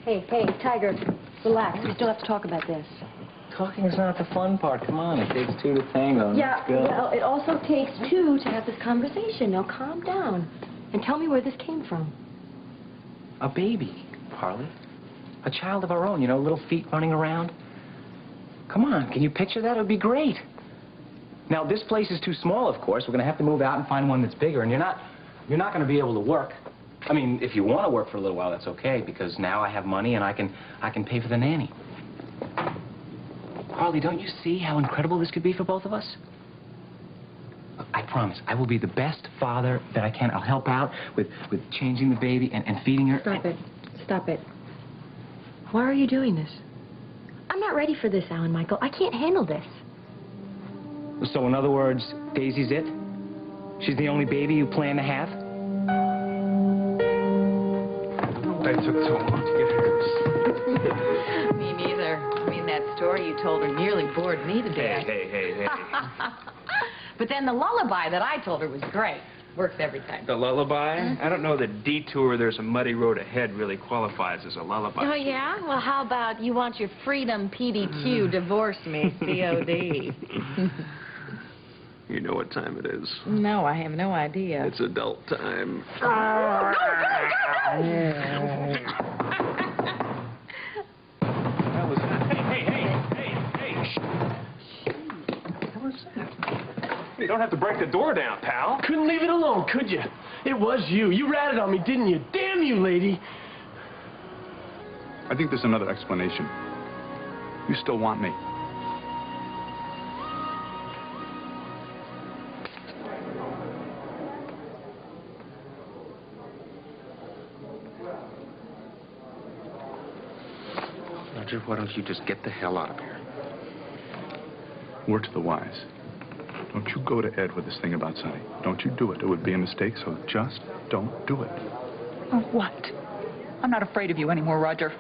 Hey, Tiger, relax. We still have to talk about this. Talking is not the fun part. Come on, it takes two to tango. Yeah, well, it also takes two to have this conversation. Now, calm down and tell me where this came from. A baby, Harley. A child of our own, you know, little feet running around. Come on, can you picture that? It would be great. Now, this place is too small, of course. We're going to have to move out and find one that's bigger, and you're not going to be able to work. I mean, if you want to work for a little while, that's okay, because now I have money and I can pay for the nanny. Harley, don't you see how incredible this could be for both of us? Look, I promise, I will be the best father that I can. I'll help out with changing the baby and feeding her. Stop it. Why are you doing this? I'm not ready for this, Alan Michael. I can't handle this. So, in other words, Daisy's it? She's the only baby you plan to have? I took so long to get her. Me neither. I mean, that story you told her nearly bored me to death. Hey. But then the lullaby that I told her was great. Works every time. The lullaby? Mm-hmm. I don't know that Detour, There's a Muddy Road Ahead really qualifies as a lullaby. Oh, yeah? Well, how about you want your freedom, PDQ, divorce me, COD? You know what time it is. No, I have no idea. It's adult time. You don't have to break the door down, pal. Couldn't leave it alone, could you? It was you. You ratted on me, didn't you? Damn you, lady. I think there's another explanation. You still want me. Roger, why don't you just get the hell out of here? Word to the wise. Don't you go to Ed with this thing about Sonny. Don't you do it. It would be a mistake, so just don't do it. Oh, what? I'm not afraid of you anymore, Roger.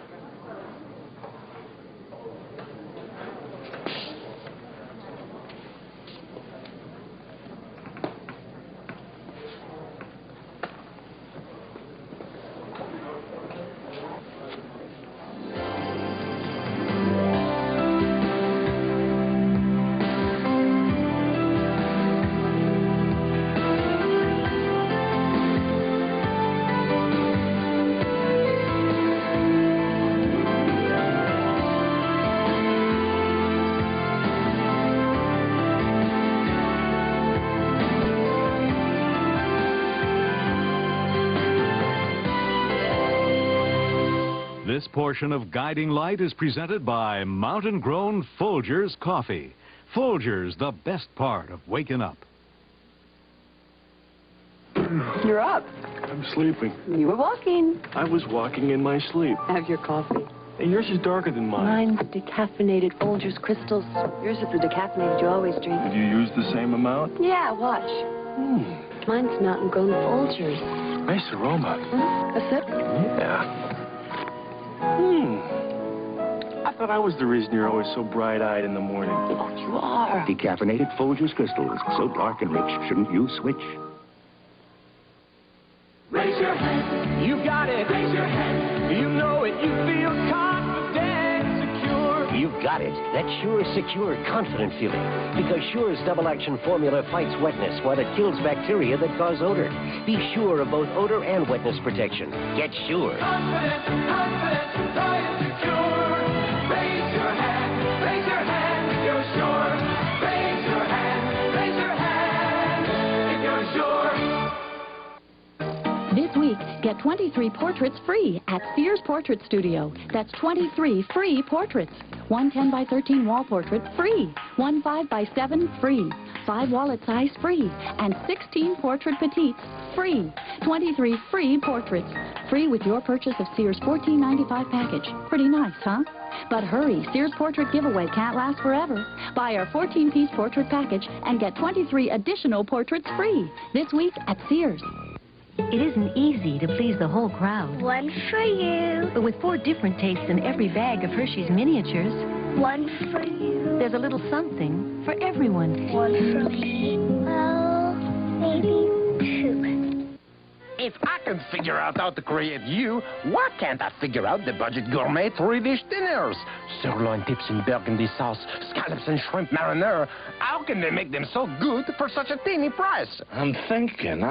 This portion of Guiding Light is presented by Mountain Grown Folgers Coffee. Folgers, the best part of waking up. You're up. I'm sleeping. You were walking. I was walking in my sleep. Have your coffee. And yours is darker than mine. Mine's decaffeinated Folgers crystals. Yours is the decaffeinated you always drink. Did you use the same amount? Yeah, watch. Mine's Mountain Grown Folgers. Nice aroma. A sip? Yeah. I thought I was the reason you're always so bright-eyed in the morning. Oh, you are. Decaffeinated Folgers crystals. So dark and rich, shouldn't you switch? Raise your hand. You got it. Raise your hand. You know it. You feel confident, secure. You've got it. That Sure, secure, confident feeling. Because Sure's double-action formula fights wetness while it kills bacteria that cause odor. Be sure of both odor and wetness protection. Get Sure. Confident, right and secure. Raise your hand. Raise your hand if you're sure. Raise your hand. Raise your hand if you're sure. This week, get 23 portraits free at Sears Portrait Studio. That's 23 free portraits. One 10 by 13 wall portrait free. One 5 by 7 free. 5 wallet size free. And 16 portrait petites free. 23 free portraits. Free with your purchase of Sears $14.95 package. Pretty nice, huh? But hurry, Sears Portrait Giveaway can't last forever. Buy our 14-piece portrait package and get 23 additional portraits free. This week at Sears. It isn't easy to please the whole crowd. One for you. But with 4 different tastes in every bag of Hershey's miniatures, one for you. There's a little something for everyone. One for me. Well, maybe 2. If I can figure out how to create you, why can't I figure out the budget gourmet 3-dish dinners? Sirloin tips in burgundy sauce, scallops and shrimp marinara. How can they make them so good for such a teeny price? I'm thinking.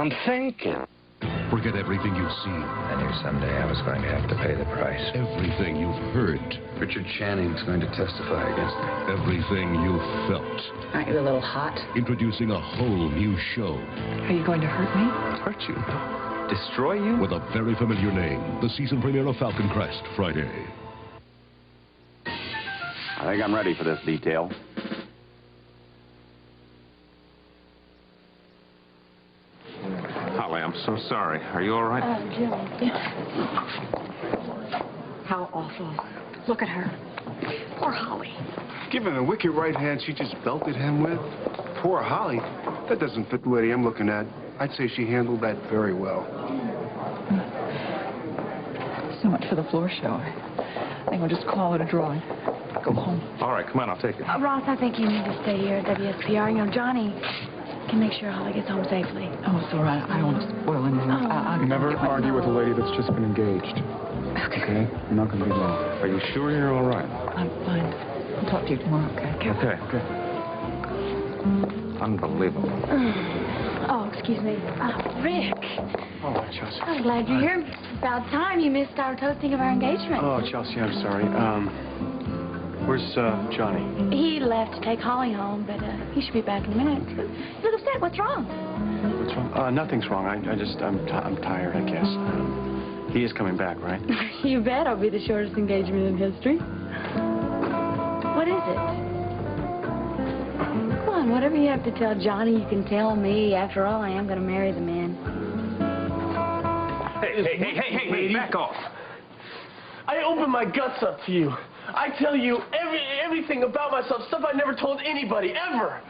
Forget everything you've seen. I knew someday I was going to have to pay the price. Everything you've heard. Richard Channing's going to testify against me. Everything you've felt. Aren't you a little hot? Introducing a whole new show. Are you going to hurt me? Hurt you? Destroy you? With a very familiar name. The season premiere of Falcon Crest, Friday. I think I'm ready for this detail. Holly, I'm so sorry. Are you all right? Jim. How awful. Look at her. Poor Holly. Given the wicked right hand she just belted him with, poor Holly, that doesn't fit the lady I'm looking at. I'd say she handled that very well. So much for the floor show. I think we'll just call it a draw. Go home. All right, come on, I'll take it. Ross, I think you need to stay here at WSPR. You know, Johnny can make sure Holly gets home safely. Oh, it's all right. I don't want to spoil anything. I'll Never argue with a lady that's just been engaged. Okay? You're not going to be long. Are you sure you're all right? I'm fine. I'll talk to you tomorrow, okay? Okay. Unbelievable. Oh, excuse me. Rick. Oh, Chelsea. I'm glad you're here. About time you missed our toasting of our engagement. Oh, Chelsea, I'm sorry. Where's Johnny? He left to take Holly home, but he should be back in a minute. You look upset. What's wrong? What's wrong? Nothing's wrong. I'm tired, I guess. He is coming back, right? You bet. I'll be the shortest engagement in history. What is it? Come on, whatever you have to tell Johnny, you can tell me. After all, I am going to marry the man. Hey, back off. I open my guts up to you. I tell you everything about myself, stuff I never told anybody, ever.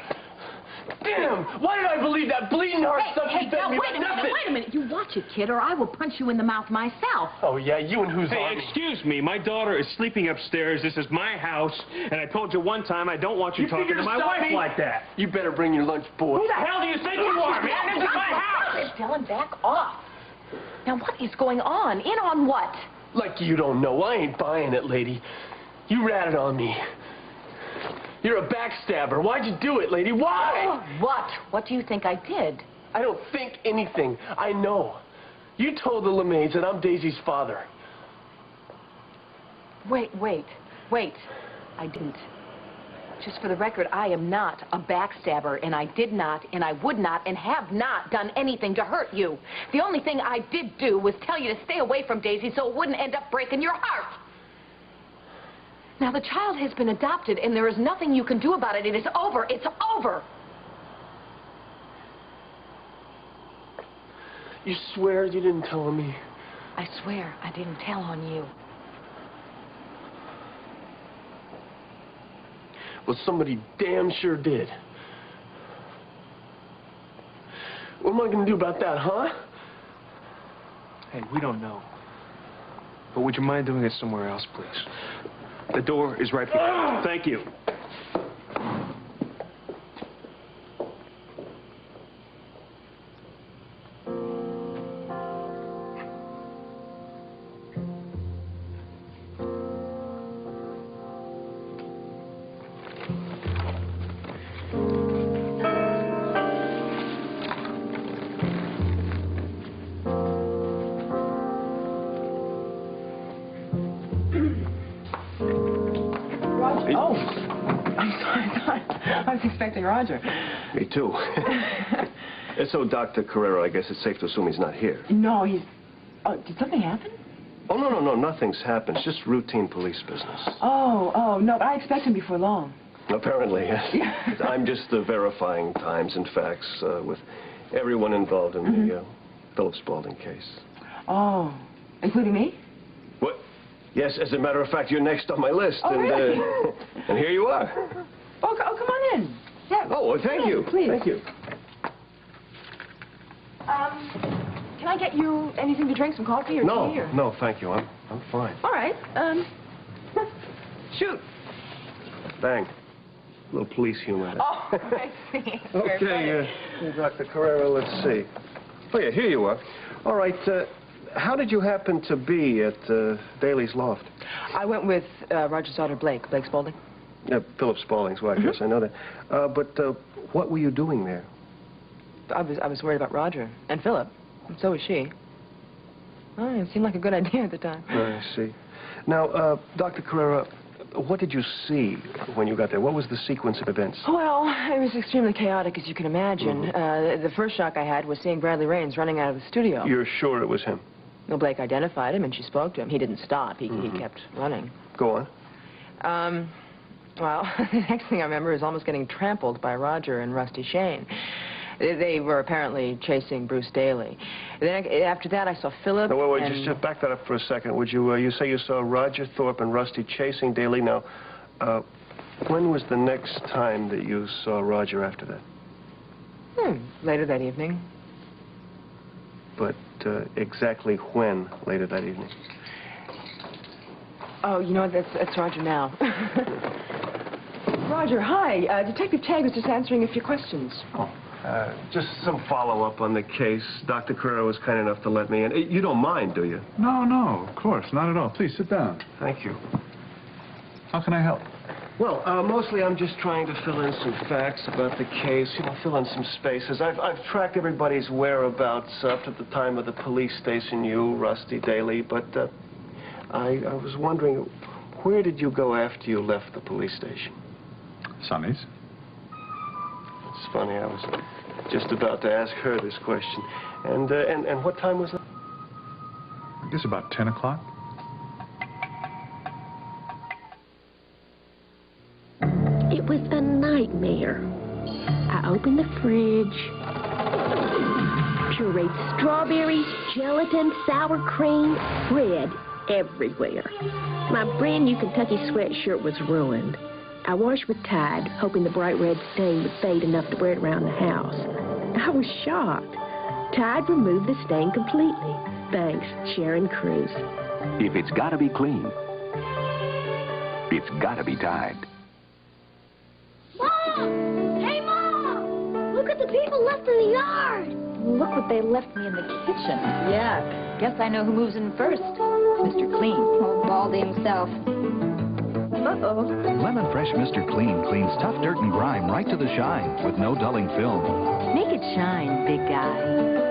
Damn! Why did I believe that bleeding heart stuff you fed me about nothing? Wait a minute. You watch it, kid, or I will punch you in the mouth myself. Oh, yeah, you and who's Hey, on me? excuse me. My daughter is sleeping upstairs. This is my house. And I told you one time I don't want you talking to my wife like that. You better bring your lunch, boy. Who the hell do you think you are, man? This is my house. Dylan, back off. Now, what is going on? In on what? Like you don't know. I ain't buying it, lady. You ratted on me. You're a backstabber. Why'd you do it, lady? Why? Oh, what? What do you think I did? I don't think anything. I know. You told the LeMays that I'm Daisy's father. Wait. I didn't. Just for the record, I am not a backstabber, and I did not, and I would not, and have not done anything to hurt you. The only thing I did do was tell you to stay away from Daisy so it wouldn't end up breaking your heart. Now, the child has been adopted, and there is nothing you can do about it. It is over. It's over. You swear you didn't tell on me? I swear I didn't tell on you. Well, somebody damn sure did. What am I going to do about that, huh? Hey, we don't know. But would you mind doing it somewhere else, please? The door is right here. Thank you. Oh, I'm sorry. I was expecting Roger. Me too. And so, Dr. Carrero, I guess it's safe to assume he's not here. No, he's... Oh, did something happen? Oh, no, nothing's happened. It's just routine police business. Oh, no, but I expect him before long. Apparently, yes. I'm just verifying times and facts with everyone involved in the Philip Spaulding case. Oh, including me? What? Yes, as a matter of fact, you're next on my list. Oh, really? And here you are. Oh, come on in. Yeah. Oh, well, thank you. Please. Thank you. Can I get you anything to drink, some coffee or tea? Or... No, thank you. I'm fine. All right. Shoot. Bang. A little police humor. Oh, I see. Okay, Dr. Carrero, let's see. Oh, yeah, here you are. All right, how did you happen to be at Daly's loft? I went with Roger's daughter, Blake Spaulding. Yeah, Philip Spaulding's wife, yes, I know that. But what were you doing there? I was worried about Roger and Philip, and so was she. Oh, it seemed like a good idea at the time. I see. Now, Dr. Carrera, what did you see when you got there? What was the sequence of events? Well, it was extremely chaotic, as you can imagine. The first shock I had was seeing Bradley Raines running out of the studio. You're sure it was him? Well, Blake identified him, and she spoke to him. He didn't stop. He kept running. Go on. Well, the next thing I remember is almost getting trampled by Roger and Rusty Shane. They were apparently chasing Bruce Daly. Then after that, I saw Philip. No, wait, just back that up for a second. Would you? You say you saw Roger Thorpe and Rusty chasing Daly. Now, when was the next time that you saw Roger after that? Later that evening. But exactly when later that evening? Oh, you know what? That's Roger now. Roger, hi. Detective Tagg was just answering a few questions. Oh. Just some follow-up on the case. Dr. Carrera was kind enough to let me in. You don't mind, do you? No, of course, not at all. Please, sit down. Thank you. How can I help? Well, mostly I'm just trying to fill in some facts about the case, fill in some spaces. I've tracked everybody's whereabouts up to the time of the police station, you, Rusty, Daly, but I was wondering, where did you go after you left the police station? Sonny's. It's funny, I was just about to ask her this question. And what time was that? I guess about 10 o'clock. It was a nightmare. I opened the fridge. Pureed strawberries, gelatin, sour cream, bread everywhere. My brand new Kentucky sweatshirt was ruined. I washed with Tide, hoping the bright red stain would fade enough to wear it around the house. I was shocked. Tide removed the stain completely. Thanks, Sharon Cruz. If it's gotta be clean, it's gotta be Tide. Mom! Hey, Mom! Look at the people left in the yard. Look what they left me in the kitchen. Yeah, guess I know who moves in first. Mr. Clean. Old Baldy himself. Uh-oh. Lemon Fresh Mr. Clean cleans tough dirt and grime right to the shine with no dulling film. Make it shine, big guy.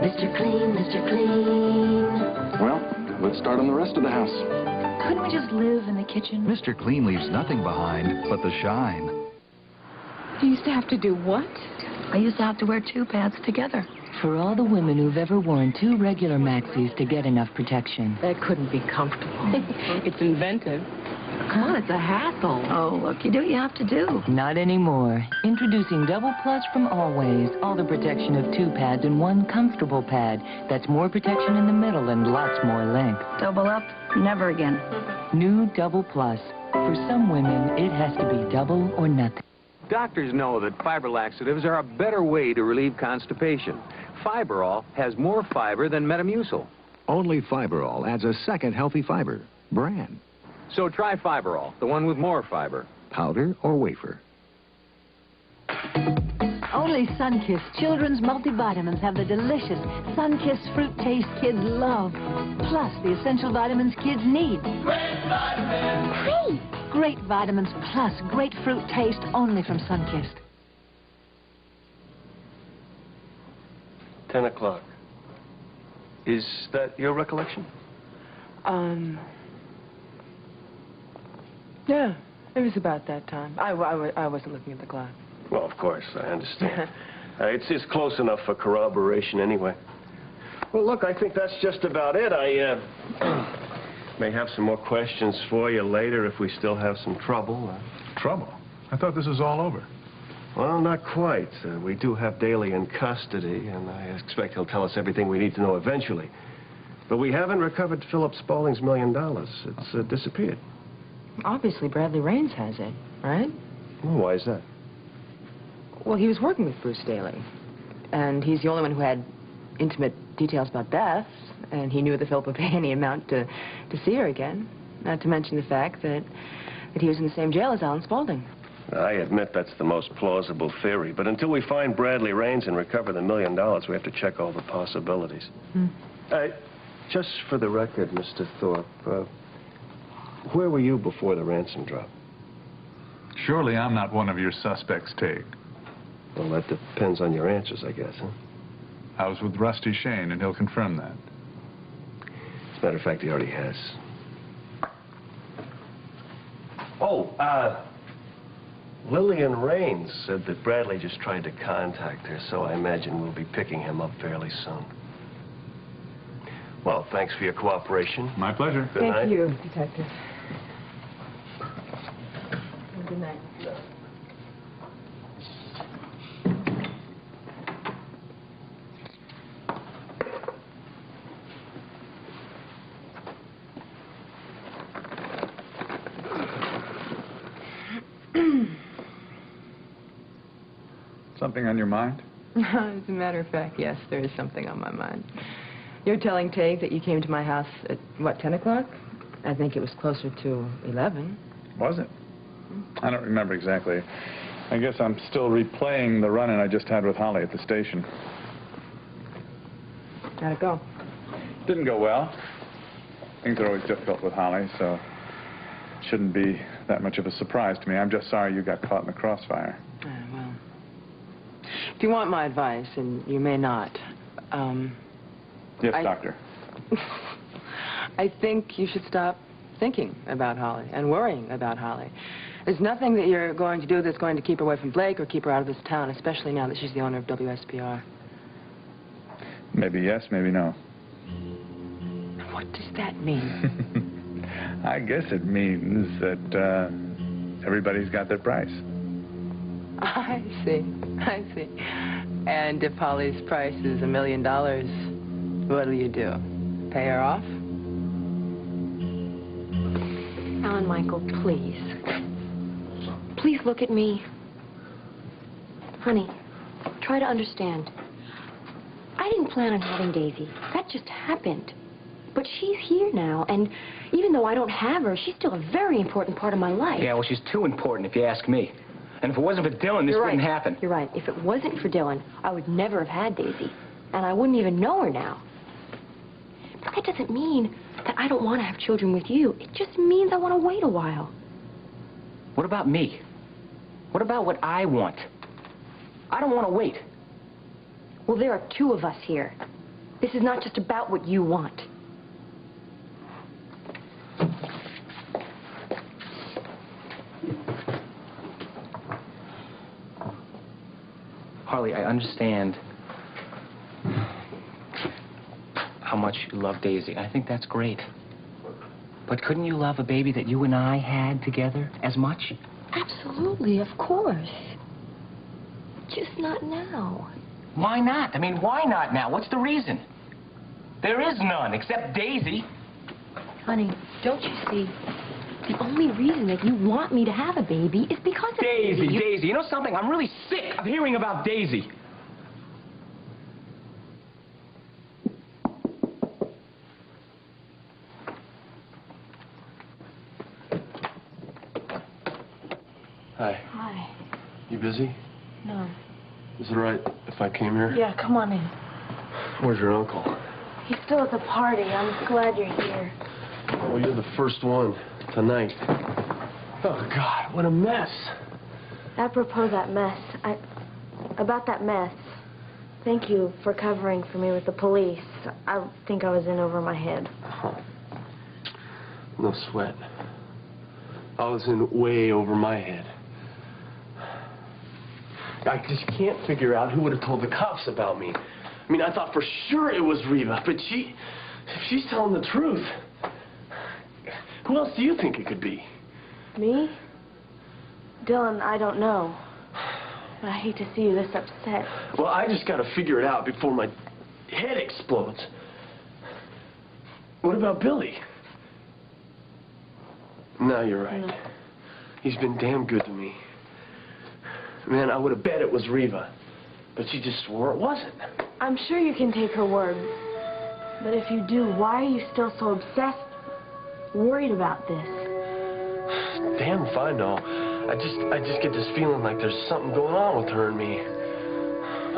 Mr. Clean, Mr. Clean. Well, let's start on the rest of the house. Couldn't we just live in the kitchen? Mr. Clean leaves nothing behind but the shine. You used to have to do what? I used to have to wear 2 pads together. For all the women who've ever worn 2 regular maxis to get enough protection. That couldn't be comfortable. It's inventive. Come on, it's a hassle. Oh, look, you do what you have to do. Not anymore. Introducing Double Plus from Always. All the protection of 2 pads in 1 comfortable pad. That's more protection in the middle and lots more length. Double up, never again. New Double Plus. For some women, it has to be double or nothing. Doctors know that fiber laxatives are a better way to relieve constipation. Fiberol has more fiber than Metamucil. Only Fiberol adds a second healthy fiber. Bran. So try Fiberol, the one with more fiber. Powder or wafer. Only Sunkist Children's multivitamins have the delicious Sunkist fruit taste kids love. Plus the essential vitamins kids need. Great vitamins. Great vitamins plus great fruit taste only from Sunkist. 10 o'clock. Is that your recollection? Yeah, it was about that time. I wasn't looking at the clock. Well, of course, I understand. It's close enough for corroboration anyway. Well, look, I think that's just about it. I may have some more questions for you later if we still have some trouble. Trouble? I thought this was all over. Well, not quite. We do have Daly in custody, and I expect he'll tell us everything we need to know eventually. But we haven't recovered Philip Spaulding's $1 million. It's disappeared. Obviously, Bradley Raines has it, right? Well, why is that? Well, he was working with Bruce Daly, and he's the only one who had intimate details about Beth, and he knew that Philip would pay any amount to see her again, not to mention the fact that he was in the same jail as Alan Spaulding. I admit that's the most plausible theory, but until we find Bradley Raines and recover the $1 million, we have to check all the possibilities. Just for the record, Mr. Thorpe, where were you before the ransom drop? Surely I'm not one of your suspects, Tig. Well, that depends on your answers, I guess, huh? I was with Rusty Shane, and he'll confirm that. As a matter of fact, he already has. Oh, Lillian Raines said that Bradley just tried to contact her, so I imagine we'll be picking him up fairly soon. Well, thanks for your cooperation. My pleasure. Good night. Thank you, Detective. Good night. Something on your mind? As a matter of fact, yes, there is something on my mind. You're telling Tig that you came to my house at, what, 10 o'clock? I think it was closer to 11. Was it? I don't remember exactly. I guess I'm still replaying the run-in I just had with Holly at the station. How'd it go? Didn't go well. Things are always difficult with Holly, so it shouldn't be that much of a surprise to me. I'm just sorry you got caught in the crossfire. Well, if you want my advice, and you may not, Yes, Doctor. I think you should stop thinking about Holly and worrying about Holly. There's nothing that you're going to do that's going to keep her away from Blake or keep her out of this town, especially now that she's the owner of WSPR. Maybe yes, maybe no. What does that mean? I guess it means that everybody's got their price. I see. I see. And if Holly's price is $1 million, what'll you do? Pay her off? Alan Michael, please. Please look at me. Honey, try to understand. I didn't plan on having Daisy. That just happened. But she's here now, and even though I don't have her, she's still a very important part of my life. Yeah, well, she's too important if you ask me. And if it wasn't for Dylan, this wouldn't happen. You're right. If it wasn't for Dylan, I would never have had Daisy. And I wouldn't even know her now. But that doesn't mean that I don't want to have children with you. It just means I want to wait a while. What about me? What about what I want? I don't want to wait. Well, there are two of us here. This is not just about what you want. Harley, I understand how much you love Daisy. I think that's great. But couldn't you love a baby that you and I had together as much? Absolutely, of course. Just not now. Why not? I mean, why not now? What's the reason? There is none, except Daisy. Honey, don't you see? The only reason that you want me to have a baby is because of Daisy, Daisy. You know something? I'm really sick of hearing about Daisy. Hi. Hi. You busy? No. Is it all right if I came here? Yeah, come on in. Where's your uncle? He's still at the party. I'm glad you're here. Well, you're the first one tonight. Oh, God, what a mess. Apropos that mess, about that mess, thank you for covering for me with the police. I think I was in over my head. No sweat. I was in way over my head. I just can't figure out who would have told the cops about me. I mean, I thought for sure it was Reva, but if she's telling the truth, who else do you think it could be? Me? Dylan, I don't know. But I hate to see you this upset. Well, I just got to figure it out before my head explodes. What about Billy? No, you're right. No. He's been damn good to me. Man, I would have bet it was Reva, but she just swore it wasn't. I'm sure you can take her word. But if you do, why are you still so obsessed, worried about this? Damn if I know. I just get this feeling like there's something going on with her and me.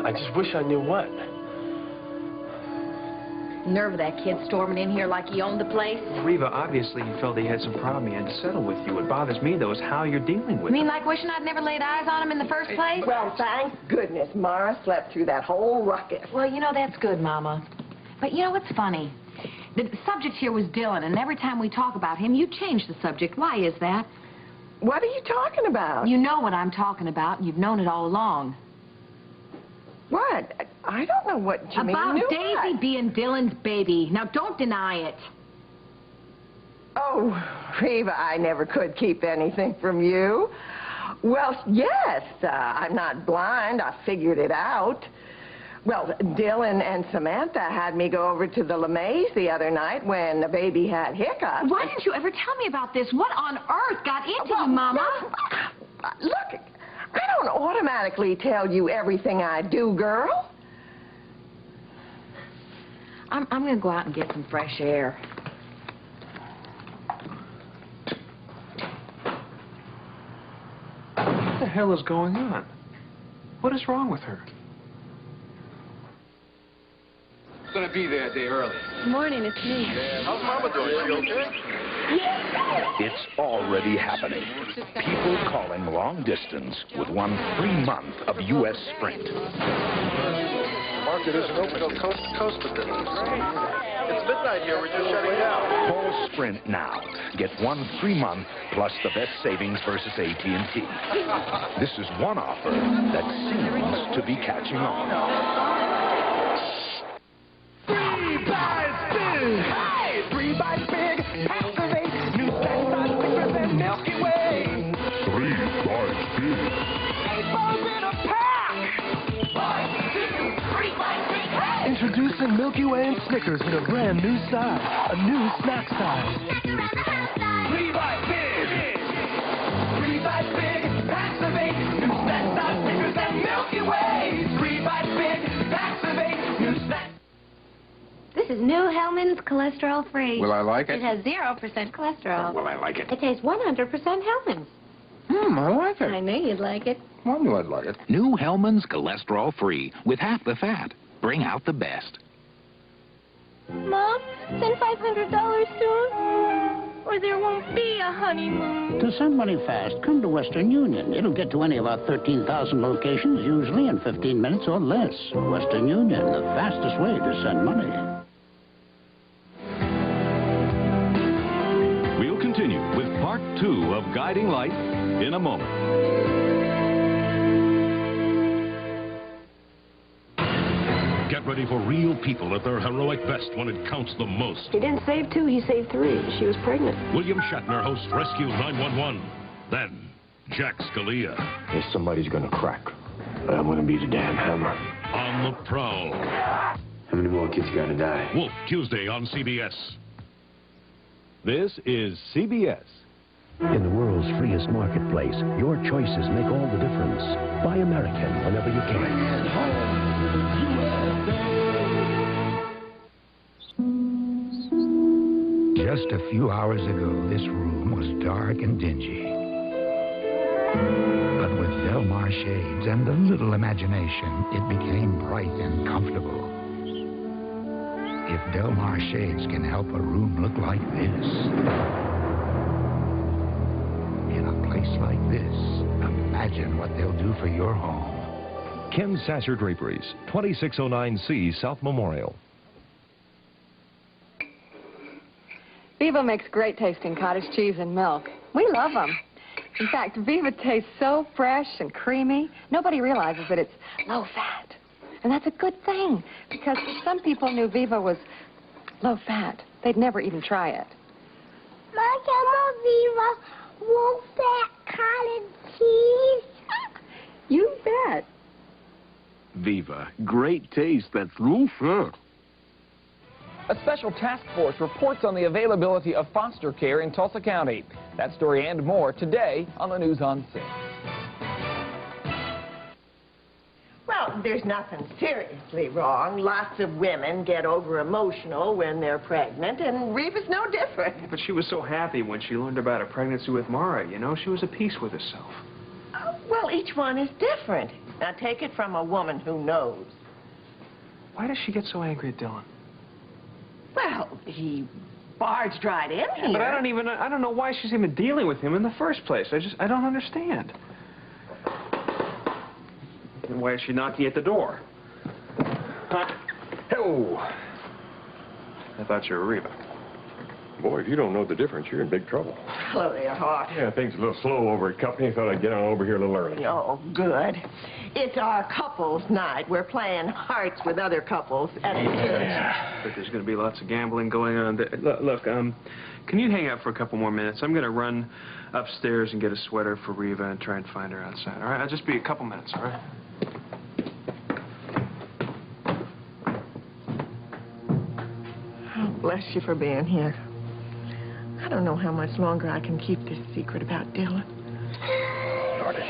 I just wish I knew what. Nerve of that kid storming in here like he owned the place. Reva, obviously you felt he had some problem he had to settle with you. What bothers me, though, is how you're dealing with You mean it. like wishing I'd never laid eyes on him in the first place? Well, thank goodness Mara slept through that whole ruckus. Well, you know, that's good, Mama. But you know what's funny? The subject here was Dylan, and every time we talk about him, you change the subject. Why is that? What are you talking about? You know what I'm talking about, and you've known it all along. What? I don't know what you mean. About Daisy what? being Dylan's baby. Now, don't deny it. Oh, Reva, I never could keep anything from you. Well, yes, I'm not blind. I figured it out. Well, Dylan and Samantha had me go over to the LeMays the other night when the baby had hiccups. Why didn't you ever tell me about this? What on earth got into you, Mama? Look, I don't automatically tell you everything I do, girl. I'm going to go out and get some fresh air. What the hell is going on? What is wrong with her? Gonna be there a day early. Morning, it's me. How's Mama doing? She okay? It's already happening. People calling long distance with one free month of U.S. Sprint. Market isn't open till coast to coast with this. It's midnight here. We're just shutting down. Call Sprint now. Get one free month plus the best savings versus AT&T. This is one offer that seems to be catching on. 3 bites big. Hey, 3 bites big. Activate new sex stickers and Milky Way. 3 bites big. 8 balls in a pack. 1, 2, 3 bites big. Hey. Introducing Milky Way and Snickers in a brand new size. A new snack size. 3 bites big. 3 bites big. Activate new sex stickers and Milky Way. 3 bites big. Activate new snack. This is new Hellman's cholesterol free. Will I like it? It has 0% cholesterol. Will I like it? It tastes 100% Hellman's. I like it. I knew you'd like it. I knew I'd like it. New Hellman's cholesterol free with half the fat. Bring out the best. Mom, send $500 soon, or there won't be a honeymoon. To send money fast, come to Western Union. It'll get to any of our 13,000 locations, usually in 15 minutes or less. Western Union, the fastest way to send money. We'll continue with part 2 of Guiding Light in a moment. Get ready for real people at their heroic best when it counts the most. He didn't save 2, he saved 3. She was pregnant. William Shatner hosts Rescue 911. Then, Jack Scalia. If somebody's gonna crack, I'm gonna be the damn hammer. On the prowl. How many more kids gotta die? Wolf, Tuesday on CBS. This is CBS. In the world's freest marketplace, your choices make all the difference. Buy American whenever you can. Just a few hours ago, this room was dark and dingy. But with Delmar shades and a little imagination, it became bright and comfortable. If Delmar shades can help a room look like this, in a place like this, imagine what they'll do for your home. Ken Sasser Draperies, 2609C South Memorial. Viva makes great tasting cottage cheese and milk. We love them. In fact, Viva tastes so fresh and creamy, nobody realizes that it's low fat. And that's a good thing, because if some people knew Viva was low fat, they'd never even try it. Viva, low fat cottage cheese. You bet. Viva, great taste, that's low fat. A special task force reports on the availability of foster care in Tulsa County. That story and more today on the News on 6. Well, there's nothing seriously wrong. Lots of women get over-emotional when they're pregnant, and Reva's no different. But she was so happy when she learned about her pregnancy with Mara, you know? She was at peace with herself. Well, each one is different. Now, take it from a woman who knows. Why does she get so angry at Dylan? Well, he barged right in here. But I don't know why she's even dealing with him in the first place. I don't understand. And why is she knocking at the door? Huh? Hello. I thought you were Reva. Boy, if you don't know the difference, you're in big trouble. Hello there, Hawk. Yeah, things a little slow over at company. I thought I'd get on over here a little early. Oh, good. It's our couples night. We're playing hearts with other couples at the church. But there's going to be lots of gambling going on. Look, can you hang out for a couple more minutes? I'm going to run upstairs and get a sweater for Reva and try and find her outside. All right? I'll just be a couple minutes, all right? Oh, bless you for being here. I don't know how much longer I can keep this secret about Dylan. Lordy.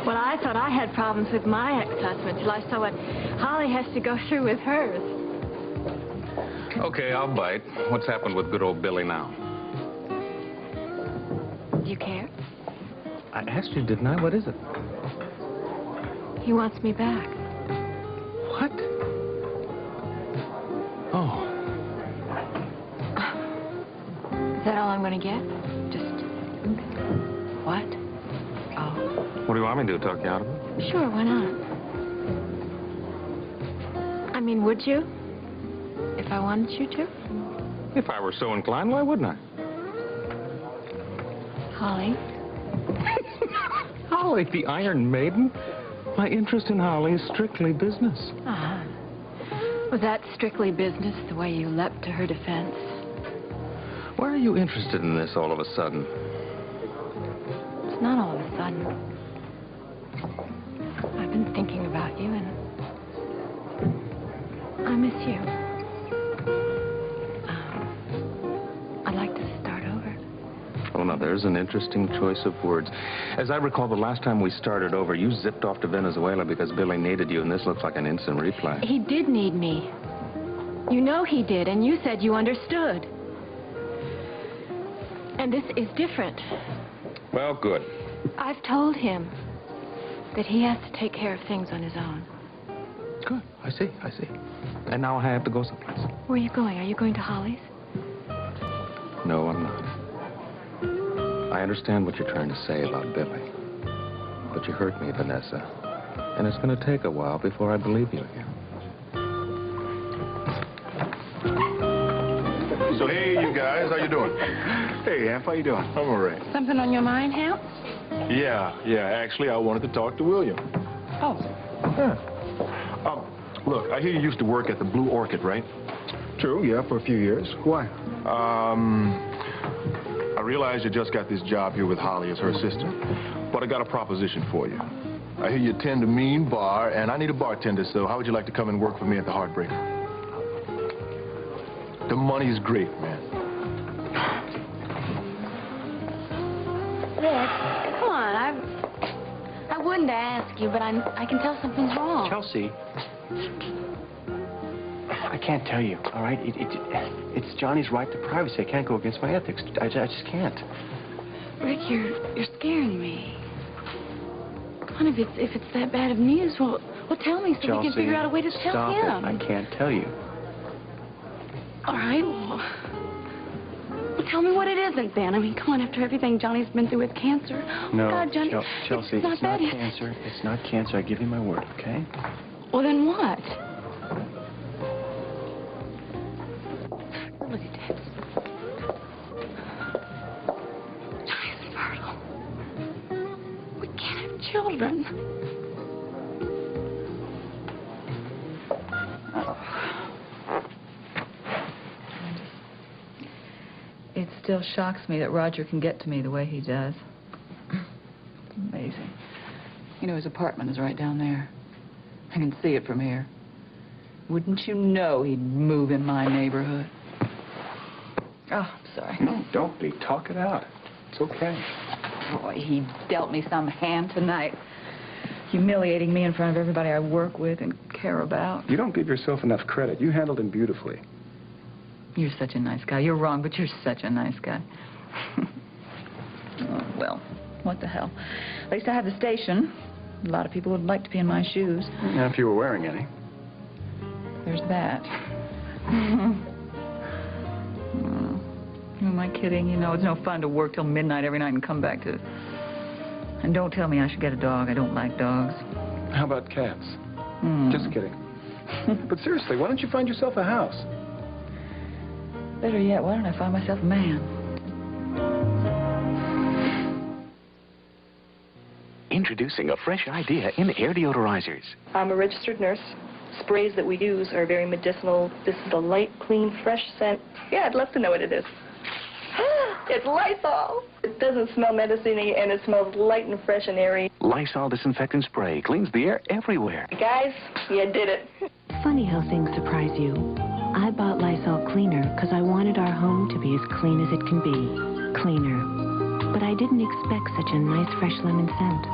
Well, I thought I had problems with my ex-husband till I saw what Holly has to go through with hers. Okay, I'll bite. What's happened with good old Billy now? Do you care? I asked you, didn't I? What is it? He wants me back. What? Oh. Is that all I'm going to get? Just... what? Oh. What do you want me to do, talk you out of it? Sure, why not? I mean, would you? If I wanted you to? If I were so inclined, why wouldn't I? Holly? Holly, the Iron Maiden? My interest in Holly is strictly business. Ah. Was that strictly business, the way you leapt to her defense? Why are you interested in this all of a sudden? It's not all of a sudden. I've been thinking about you, and I miss you. I'd like to start over. Oh, now, there's an interesting choice of words. As I recall, the last time we started over, you zipped off to Venezuela because Billy needed you, and this looks like an instant replay. He did need me. You know he did, and you said you understood. And this is different. Well, good. I've told him that he has to take care of things on his own. Good. I see. And now I have to go someplace. Where are you going? Are you going to Holly's? No, I'm not. I understand what you're trying to say about Billy. But you hurt me, Vanessa. And it's going to take a while before I believe you again. So, hey, you guys, how you doing? Hey, Amp, how you doing? I'm all right. Something on your mind, Hal? Yeah, actually, I wanted to talk to William. Oh. Yeah. Look, I hear you used to work at the Blue Orchid, right? True, yeah, for a few years. Why? I realize you just got this job here with Holly as her assistant, but I got a proposition for you. I hear you attend a mean bar, and I need a bartender, so how would you like to come and work for me at the Heartbreaker? The money's great, man. Rick, come on. I wouldn't ask you, but I can tell something's wrong. Chelsea, I can't tell you, all right? It's Johnny's right to privacy. I can't go against my ethics. I just can't. Rick, you're scaring me. Come on, if it's that bad of news, well, tell me so Chelsea, we can figure out a way to tell him. Stop it. I can't tell you. All right, well, tell me what it isn't, then. I mean, come on, after everything Johnny's been through with cancer. No, Oh, God, Johnny, Chelsea, it's not cancer. It's not cancer. I give you my word, okay? Well, then what? Look at that. Johnny's fertile. We can't have children. It still shocks me that Roger can get to me the way he does. It's amazing. You know, his apartment is right down there. I can see it from here. Wouldn't you know he'd move in my neighborhood? Oh, I'm sorry. No, don't be. Talk it out. It's okay. Boy, he dealt me some hand tonight. humiliating me in front of everybody I work with and care about. You don't give yourself enough credit. You handled him beautifully. You're such a nice guy. You're wrong, but you're such a nice guy. Oh, well, what the hell. At least I have the station. A lot of people would like to be in my shoes. Yeah, if you were wearing any. There's that. Oh, who am I kidding? You know, it's no fun to work till midnight every night and come back to... And don't tell me I should get a dog. I don't like dogs. How about cats? Just kidding. But seriously, why don't you find yourself a house? Better yet, why don't I find myself a man? Introducing a fresh idea in air deodorizers. I'm a registered nurse. Sprays that we use are very medicinal. This is a light, clean, fresh scent. Yeah, I'd love to know what it is. It's Lysol. It doesn't smell medicine-y, and it smells light and fresh and airy. Lysol disinfectant spray cleans the air everywhere. Guys, you did it. Funny how things surprise you. I bought Lysol Cleaner because I wanted our home to be as clean as it can be. Cleaner. But I didn't expect such a nice fresh lemon scent.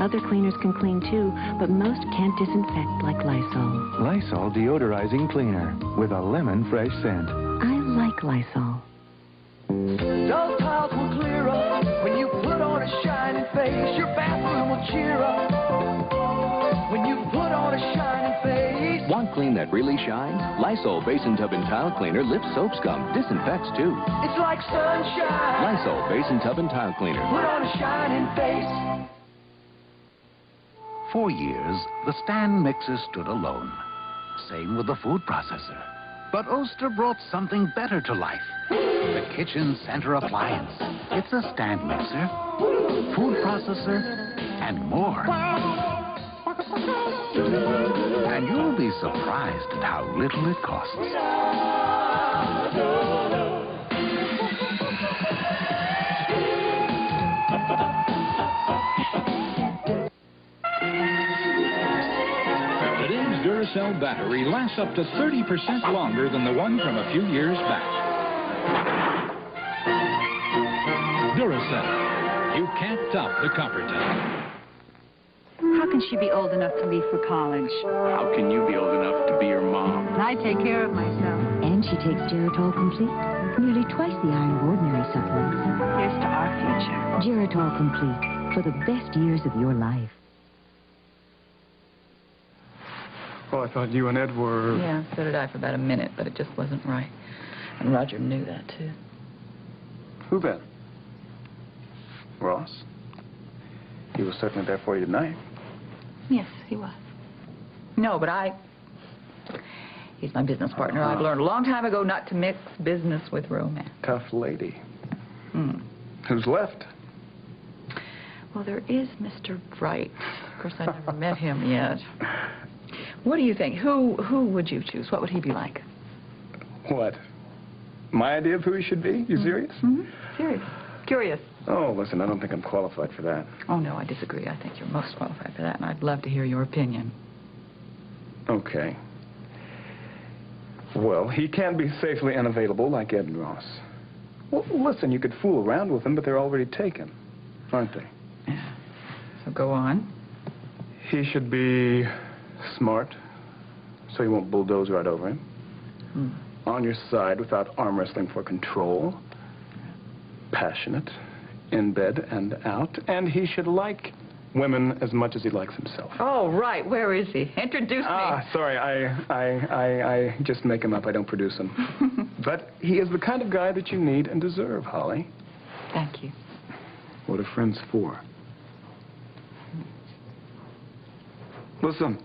Other cleaners can clean too, but most can't disinfect like Lysol. Lysol deodorizing cleaner with a lemon fresh scent. I like Lysol. Those clouds will clear up when you put on a shining face. Your bathroom will cheer up when you put on a shining face. Want clean that really shines? Lysol Basin Tub and Tile Cleaner lifts soap scum, disinfects too. It's like sunshine. Lysol Basin Tub and Tile Cleaner. Put on a shining face. For years, the stand mixer stood alone. Same with the food processor. But Oster brought something better to life. The kitchen center appliance. It's a stand mixer, food processor, and more. And you'll be surprised at how little it costs. Today's Duracell battery lasts up to 30% longer than the one from a few years back. Duracell. You can't top the copper type. How can she be old enough to leave for college? How can you be old enough to be your mom? I take care of myself. And she takes Geritol Complete. Nearly twice the iron of ordinary supplements. Here's to our future. Geritol Complete. For the best years of your life. Well, I thought you and Ed were... Yeah, so did I for about a minute, but it just wasn't right. And Roger knew that, too. Who then? Ross? He was certainly there for you tonight. Yes, he was. No, but he's my business partner. I've learned a long time ago not to mix business with romance. Tough lady. Who's left? Well, there is Mr. Bright. Of course, I've never met him yet. What do you think? Who would you choose? What would he be like? What? My idea of who he should be? You serious? Serious. Curious. Oh, listen, I don't think I'm qualified for that. Oh, no, I disagree. I think you're most qualified for that, and I'd love to hear your opinion. Okay. Well, he can be safely unavailable like Ed and Ross. Well, listen, you could fool around with them, but they're already taken, aren't they? Yeah. So go on. He should be smart, so you won't bulldoze right over him. On your side without arm wrestling for control. Passionate, in bed and out. And he should like women as much as he likes himself. Oh, right. Where is he? Introduce me. Sorry, I just make him up. I don't produce him. But he is the kind of guy that you need and deserve, Holly. Thank you. What are friends for? Listen,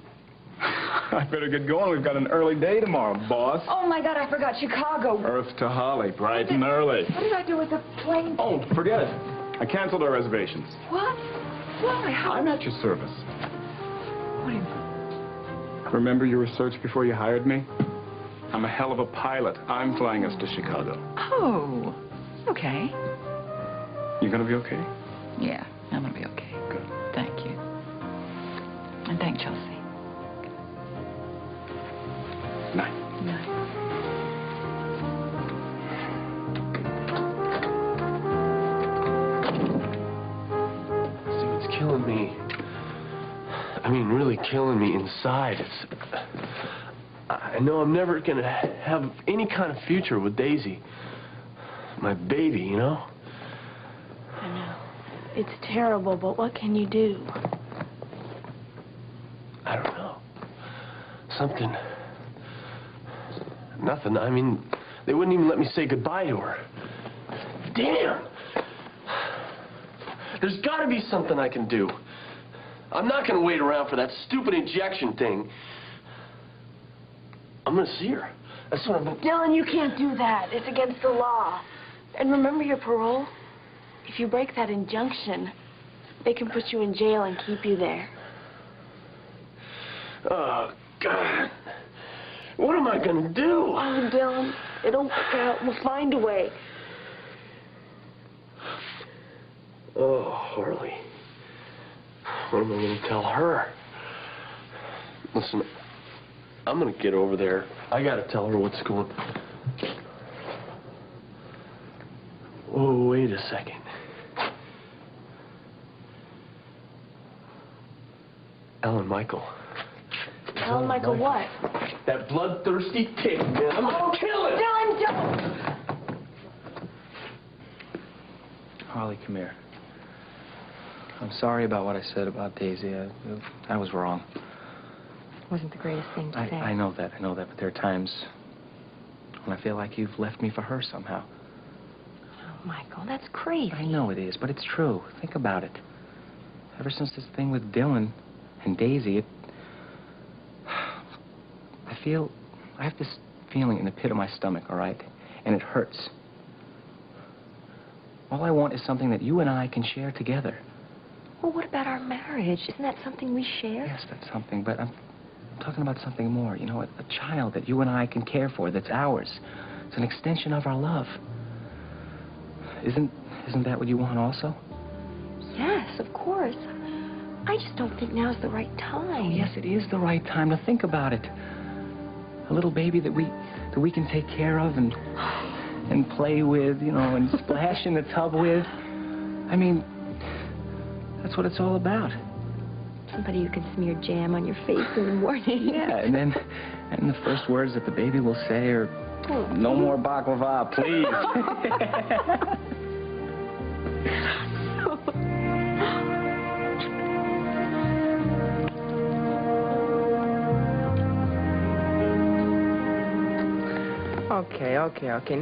I better get going. We've got an early day tomorrow, boss. Oh, my God, I forgot Chicago. Earth to Holly, bright and early. What did I do with the plane? Oh, forget it. I canceled our reservations. What? Why? How? I'm at your service. What do you mean? Remember your research before you hired me? I'm a hell of a pilot. I'm flying us to Chicago. Oh, okay. You gonna be okay? Yeah, I'm gonna be okay. Good. Thank you. And thank Chelsea. Night. Night. See what's killing me? I'm mean, really killing me inside. I know I'm never going to have any kind of future with Daisy. My baby, you know? I know. It's terrible, but what can you do? I don't know. Something. Nothing. I mean, they wouldn't even let me say goodbye to her. Damn! There's got to be something I can do. I'm not going to wait around for that stupid injection thing. I'm going to see her. That's what I'm going to... Dylan, you can't do that. It's against the law. And remember your parole? If you break that injunction, they can put you in jail and keep you there. Oh, God. What am I going to do? Oh, Dylan, it'll work out. We'll find a way. Oh, Harley. What am I going to tell her? Listen, I'm going to get over there. I got to tell her what's going on. Oh, wait a second. Ellen Michael. Ellen Michael what? That bloodthirsty pig, man. I'm going to kill it. Dylan, don't! Harley, come here. I'm sorry about what I said about Daisy. I was wrong. Wasn't the greatest thing to say. I know that, but there are times when I feel like you've left me for her somehow. Oh, Michael, that's crazy. I know it is, but it's true. Think about it. Ever since this thing with Dylan and Daisy, I have this feeling in the pit of my stomach, all right? And it hurts. All I want is something that you and I can share together. Well, what about our marriage? Isn't that something we share? Yes, that's something, but I'm talking about something more. You know, a child that you and I can care for, that's ours. It's an extension of our love. Isn't that what you want also? Yes, of course. I just don't think now's the right time. Oh, yes, it is the right time to think about it. A little baby that we can take care of and play with, you know, and splash in the tub with. I mean, that's what it's all about. Somebody who can smear jam on your face in the morning. Yeah, and the first words that the baby will say are, "No more baklava, please." Okay.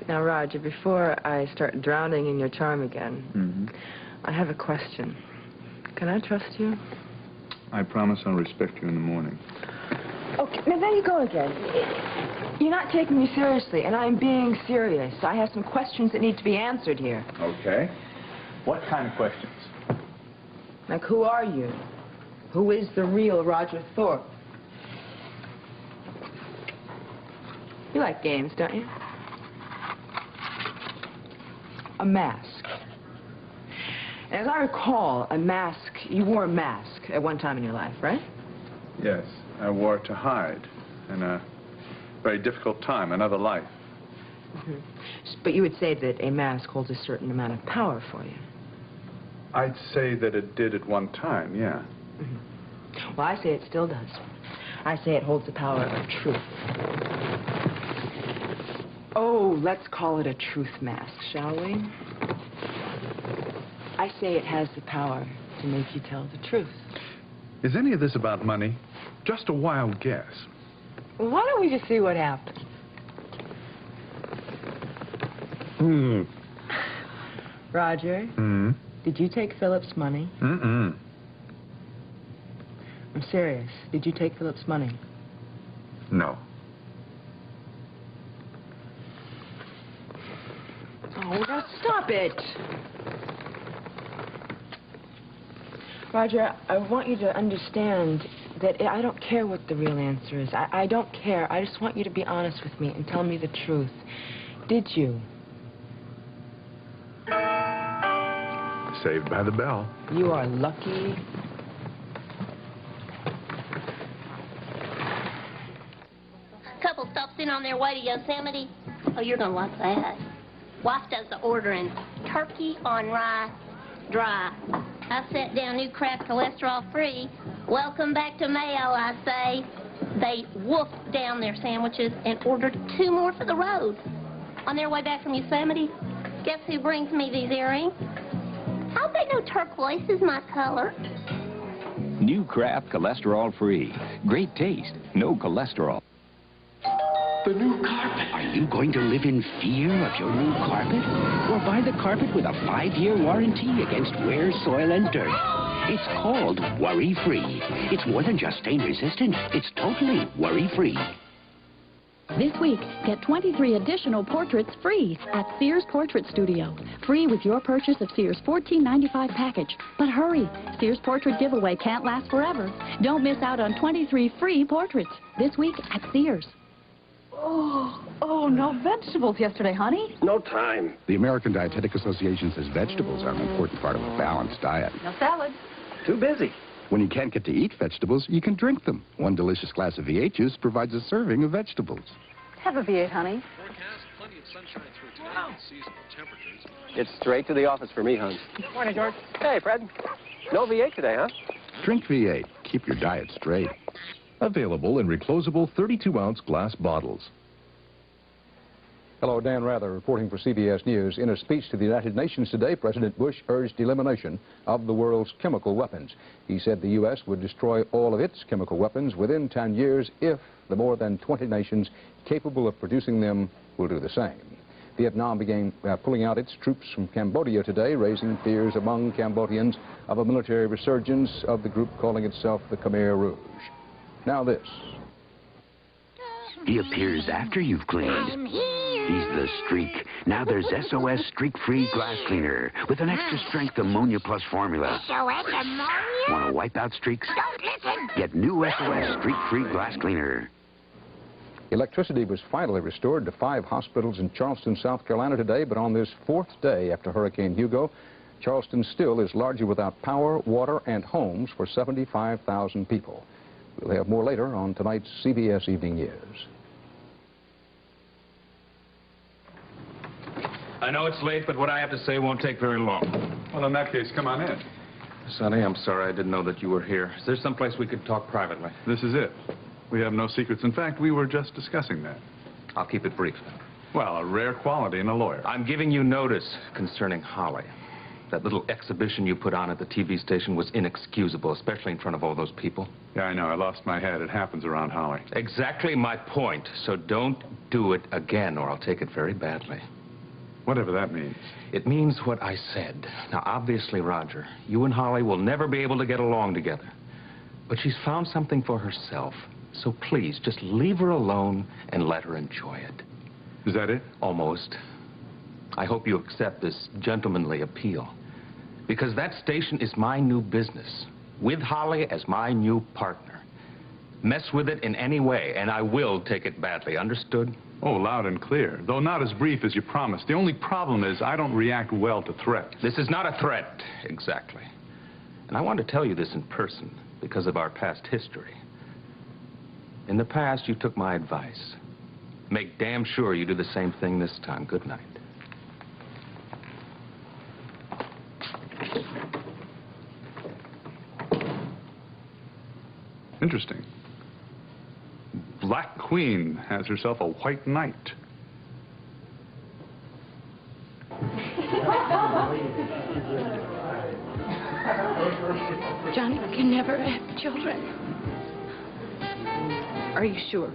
Now, Roger, before I start drowning in your charm again, I have a question. Can I trust you? I promise I'll respect you in the morning. Okay, now there you go again. You're not taking me seriously, and I'm being serious. I have some questions that need to be answered here. Okay. What kind of questions? Like, who are you? Who is the real Roger Thorpe? You like games, don't you? A mask. As I recall, you wore a mask at one time in your life, right? Yes, I wore it to hide in a very difficult time, another life. But you would say that a mask holds a certain amount of power for you. I'd say that it did at one time, yeah. Well, I say it still does. I say it holds the power of truth. Oh, let's call it a truth mask, shall we? I say it has the power to make you tell the truth. Is any of this about money? Just a wild guess. Well, why don't we just see what happens? Roger? Did you take Philip's money? I'm serious. Did you take Philip's money? No. Oh, now stop it! Roger, I want you to understand that I don't care what the real answer is. I don't care. I just want you to be honest with me and tell me the truth. Did you? Saved by the bell. You are lucky. Couple stops in on their way to Yosemite. Oh, you're gonna like that. Wife does the ordering. Turkey on rye, dry. I set down New Kraft cholesterol free. Welcome back to Mayo, I say. They wolfed down their sandwiches and ordered 2 more for the road. On their way back from Yosemite, guess who brings me these earrings? How'd they know turquoise is my color? New Kraft cholesterol free. Great taste, no cholesterol. The new carpet. Are you going to live in fear of your new carpet? Or buy the carpet with a 5-year warranty against wear, soil, and dirt? It's called worry-free. It's more than just stain-resistant. It's totally worry-free. This week, get 23 additional portraits free at Sears Portrait Studio. Free with your purchase of Sears' $14.95 package. But hurry, Sears Portrait Giveaway can't last forever. Don't miss out on 23 free portraits this week at Sears. Oh, no vegetables yesterday, honey. No time. The American Dietetic Association says vegetables are an important part of a balanced diet. No salad. Too busy. When you can't get to eat vegetables, you can drink them. One delicious glass of V8 juice provides a serving of vegetables. Have a V8, honey. Plenty of sunshine through today and seasonal temperatures. It's straight to the office for me, Hans. Morning, George. Hey, Fred. No V8 today, huh? Drink V8. Keep your diet straight. Available in reclosable 32-ounce glass bottles. Hello, Dan Rather reporting for CBS News. In a speech to the United Nations today, President Bush urged elimination of the world's chemical weapons. He said the U.S. would destroy all of its chemical weapons within 10 years if the more than 20 nations capable of producing them will do the same. Vietnam began pulling out its troops from Cambodia today, raising fears among Cambodians of a military resurgence of the group calling itself the Khmer Rouge. Now this. He appears after you've cleaned. He's the streak. Now there's SOS Streak-Free Glass Cleaner with an extra strength ammonia plus formula. SOS ammonia? Want to wipe out streaks? Don't listen. Get new SOS Streak-Free Glass Cleaner. Electricity was finally restored to 5 hospitals in Charleston, South Carolina today, but on this 4th day after Hurricane Hugo, Charleston still is largely without power, water, and homes for 75,000 people. We'll have more later on tonight's CBS Evening News. I know it's late, but what I have to say won't take very long. Well, in that case, come on in. Sonny, I'm sorry I didn't know that you were here. Is there someplace we could talk privately? This is it. We have no secrets. In fact, we were just discussing that. I'll keep it brief. Well, a rare quality in a lawyer. I'm giving you notice concerning Holly. That little exhibition you put on at the TV station was inexcusable, especially in front of all those people. Yeah, I know. I lost my head. It happens around Holly. Exactly my point. So don't do it again, or I'll take it very badly. Whatever that means. It means what I said. Now, obviously, Roger, you and Holly will never be able to get along together. But she's found something for herself. So please, just leave her alone and let her enjoy it. Is that it? Almost. I hope you accept this gentlemanly appeal. Because that station is my new business, with Holly as my new partner. Mess with it in any way, and I will take it badly. Understood? Oh, loud and clear. Though not as brief as you promised. The only problem is I don't react well to threats. This is not a threat, exactly. And I want to tell you this in person because of our past history. In the past, you took my advice. Make damn sure you do the same thing this time. Good night. Interesting. Black Queen has herself a white knight. Johnny can never have children. Are you sure?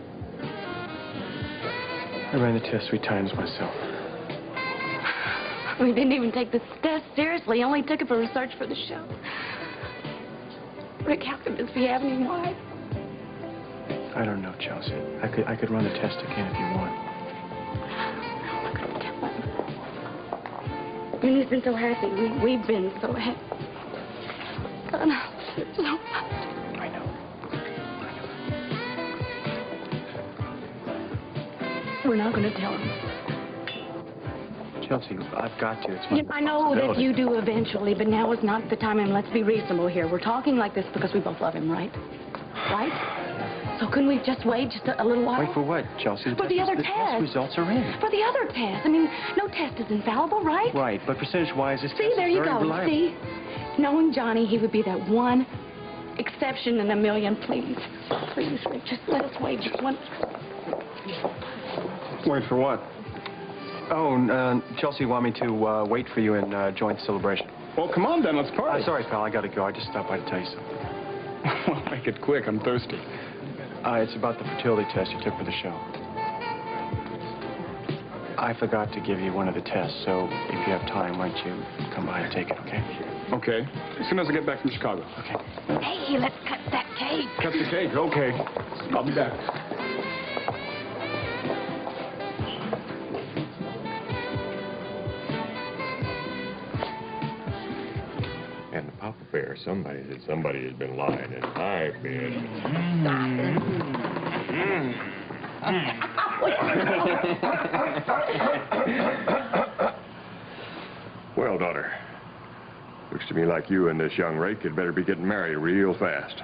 I ran the test 3 times myself. We didn't even take this test seriously. Only took it for research for the show. Rick, how could this be happening? Why? I don't know, Chelsea. I could run the test again if you want. I'm not going to tell him. I mean, he's been so happy. We've been so happy. God, I love him so much. I know. We're not going to tell him. Chelsea, I've got to. It's my I know that you do eventually, but now is not the time. And let's be reasonable here. We're talking like this because we both love him, right? Right? So couldn't we just wait just a little while? Wait for what, Chelsea? For the other test. The test results are in. For the other test. I mean, no test is infallible, right? Right, but percentage-wise, this See, test there is you very go. reliable. See? Knowing Johnny, he would be that one exception in a million. Please, please, Rick, just let us wait just one. Wait for what? Oh, Chelsea want me to wait for you in joint celebration. Well, come on then, let's party. Sorry, pal, I gotta go. I just stopped by to tell you something. Well, make it quick, I'm thirsty. It's about the fertility test you took for the show. I forgot to give you one of the tests, so if you have time, why don't you come by and take it, okay? Okay. As soon as I get back from Chicago. Okay. Hey, let's cut that cake. Cut the cake, okay. I'll be back. And the Papa Bear, somebody said somebody had been lying in my bed. Well, daughter, looks to me like you and this young rake had better be getting married real fast.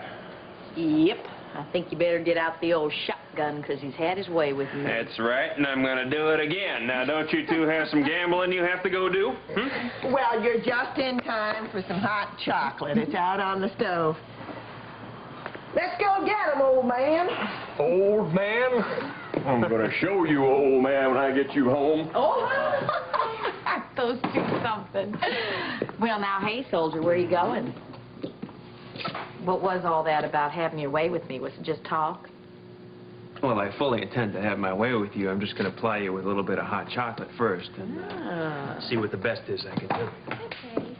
Yep. I think you better get out the old shotgun, because he's had his way with me. That's right, and I'm going to do it again. Now, don't you two have some gambling you have to go do? Well, you're just in time for some hot chocolate. It's out on the stove. Let's go get him, old man. Old man? I'm going to show you, old man, when I get you home. Oh, those two something. Well, now, hey, soldier, where are you going? What was all that about having your way with me? Was it just talk? Well, I fully intend to have my way with you. I'm just going to ply you with a little bit of hot chocolate first and see what the best is I can do. Okay.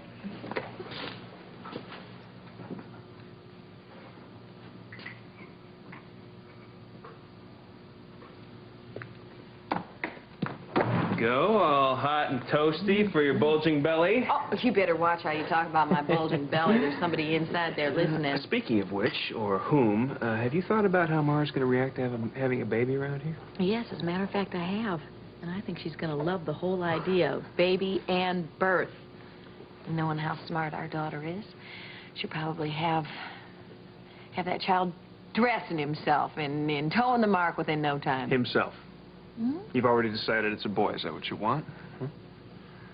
Go, all hot and toasty for your bulging belly. Oh, you better watch how you talk about my bulging belly. There's somebody inside there listening. Speaking of which, or whom, have you thought about how Mara's going to react to having a baby around here? Yes, as a matter of fact, I have. And I think she's going to love the whole idea of baby and birth. Knowing how smart our daughter is, she'll probably have that child dressing himself and towing the mark within no time. Himself. Hmm? You've already decided it's a boy. Is that what you want?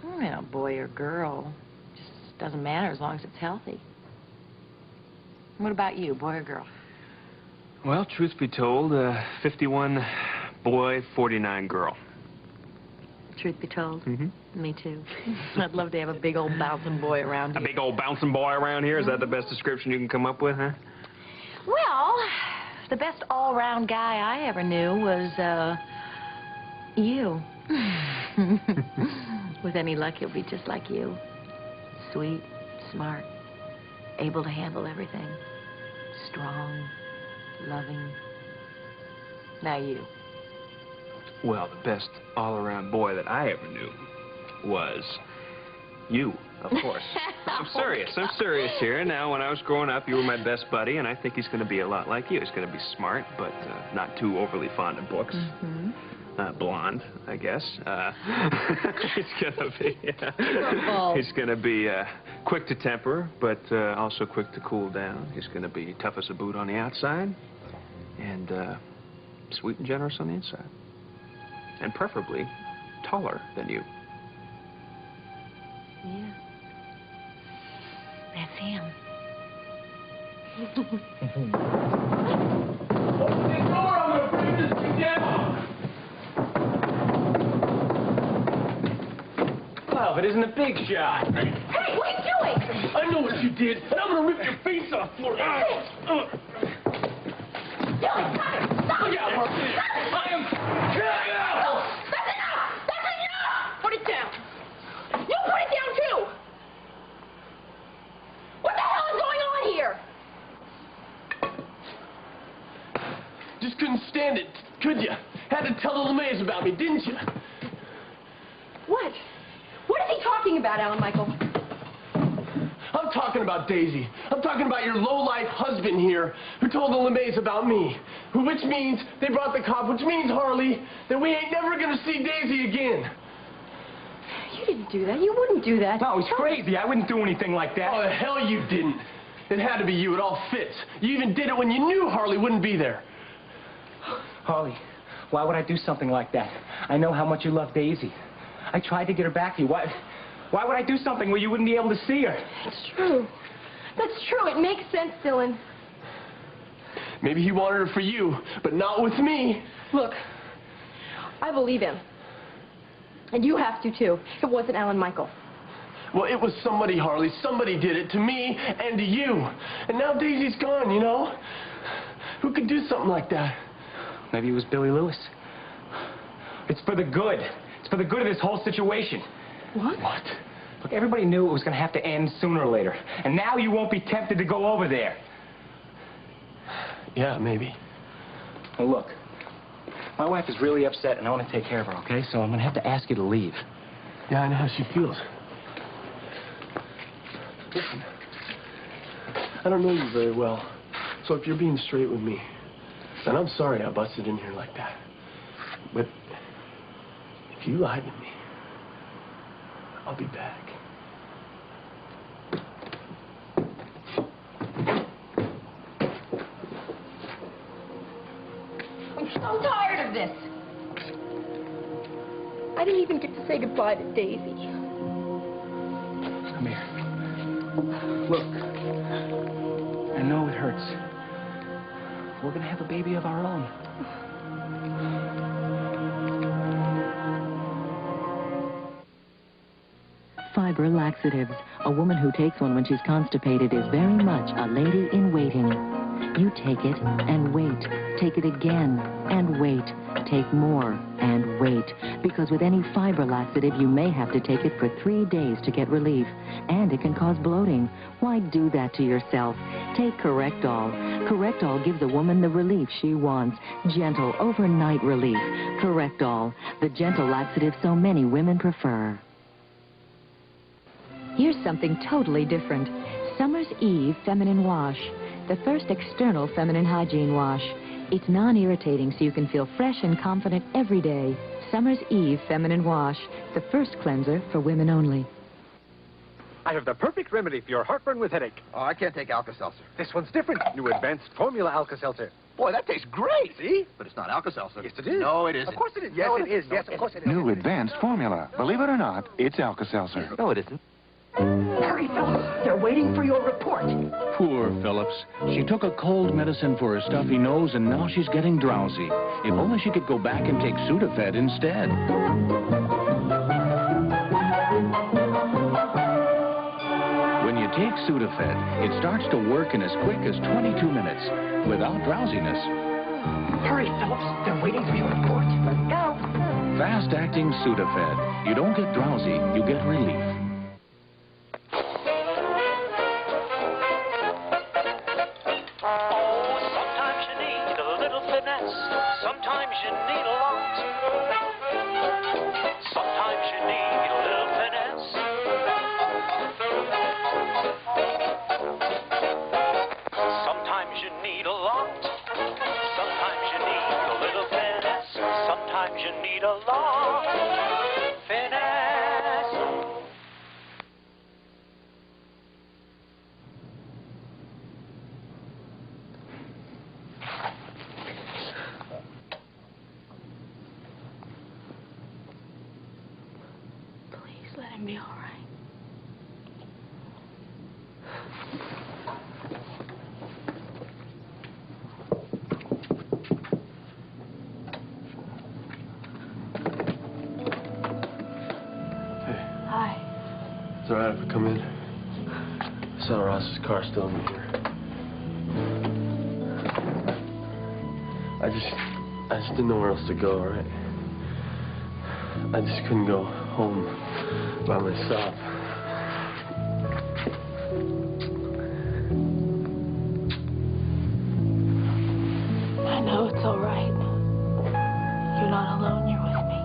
Well, boy or girl. Just doesn't matter as long as it's healthy. What about you, boy or girl? Well, truth be told, 51 boy, 49 girl. Truth be told? Mm-hmm. Me too. I'd love to have a big old bouncing boy around A here. big old bouncing boy around here? Is that the best description you can come up with, huh? Well, the best all-round guy I ever knew was, you. With any luck, he'll be just like you. Sweet, smart, able to handle everything. Strong, loving. Now you. Well, the best all-around boy that I ever knew was you, of course. I'm serious. I'm serious here. Now, when I was growing up, you were my best buddy, and I think he's going to be a lot like you. He's going to be smart, but not too overly fond of books. Mm-hmm. Blonde, I guess. He's gonna be quick to temper, but also quick to cool down. He's gonna be tough as a boot on the outside, and sweet and generous on the inside, and preferably taller than you. Yeah. That's him. Open the door, I'm gonna break this thing down. Well, if it isn't a big shot. Hey, what are you doing? I know what you did, and I'm gonna rip your face off for it. Stop! Look out, Marcy. I am... That's enough! That's enough! Put it down. You put it down, too! What the hell is going on here? Just couldn't stand it, could you? Had to tell the LeMays about me, didn't you? What? What is he talking about, Alan Michael? I'm talking about Daisy. I'm talking about your low-life husband here who told the LeMays about me. Which means they brought the cop, which means, Harley, that we ain't never gonna see Daisy again. You didn't do that. You wouldn't do that. No, he's crazy. I wouldn't do anything like that. Oh, the hell you didn't. It had to be you. It all fits. You even did it when you knew Harley wouldn't be there. Harley, why would I do something like that? I know how much you love Daisy. I tried to get her back to you. Why Why would I do something where you wouldn't be able to see her? It's true. That's true. It makes sense, Dylan. Maybe he wanted her for you, but not with me. Look, I believe him. And you have to, too. It wasn't Alan Michael. Well, it was somebody, Harley. Somebody did it to me and to you. And now Daisy's gone, you know? Who could do something like that? Maybe it was Billy Lewis. It's for the good. It's for the good of this whole situation. What? What? Look, everybody knew it was going to have to end sooner or later. And now you won't be tempted to go over there. Yeah, maybe. Well, look, my wife is really upset, and I want to take care of her, okay? So I'm going to have to ask you to leave. Yeah, I know how she feels. Listen, I don't know you very well, so if you're being straight with me, and I'm sorry I busted in here like that, but if you lied to me, I'll be back. I'm so tired of this. I didn't even get to say goodbye to Daisy. Come here. Look, I know it hurts. We're going to have a baby of our own. Fiber laxatives. A woman who takes one when she's constipated is very much a lady in waiting. You take it and wait. Take it again and wait. Take more and wait. Because with any fiber laxative, you may have to take it for 3 days to get relief. And it can cause bloating. Why do that to yourself? Take Correctol. Correctol gives a woman the relief she wants. Gentle, overnight relief. Correctol, the gentle laxative so many women prefer. Here's something totally different. Summer's Eve Feminine Wash. The first external feminine hygiene wash. It's non-irritating so you can feel fresh and confident every day. Summer's Eve Feminine Wash. The first cleanser for women only. I have the perfect remedy for your heartburn with headache. Oh, I can't take Alka-Seltzer. This one's different. New advanced formula Alka-Seltzer. Boy, that tastes great. See? But it's not Alka-Seltzer. Yes, it is. No, it isn't. Of course it is. Yes, No, it is. Yes, of course it is. New advanced formula. Believe it or not, it's Alka-Seltzer. No, it isn't. Hurry, Phillips. They're waiting for your report. Poor Phillips. She took a cold medicine for her stuffy nose, and now she's getting drowsy. If only she could go back and take Sudafed instead. When you take Sudafed, it starts to work in as quick as 22 minutes, without drowsiness. Hurry, Phillips. They're waiting for your report. Let's go. Fast-acting Sudafed. You don't get drowsy, you get relief. Sometimes you need a lot. Sometimes you need a little finesse. Sometimes you need a lot. Sometimes you need a little finesse. Sometimes you need a lot. Finesse. Let him be all right. Hey. Hi. It's all right if I come in. I saw Ross's car still in here. I just didn't know where else to go, all right? I just couldn't go home by myself. I know it's all right. You're not alone. You're with me.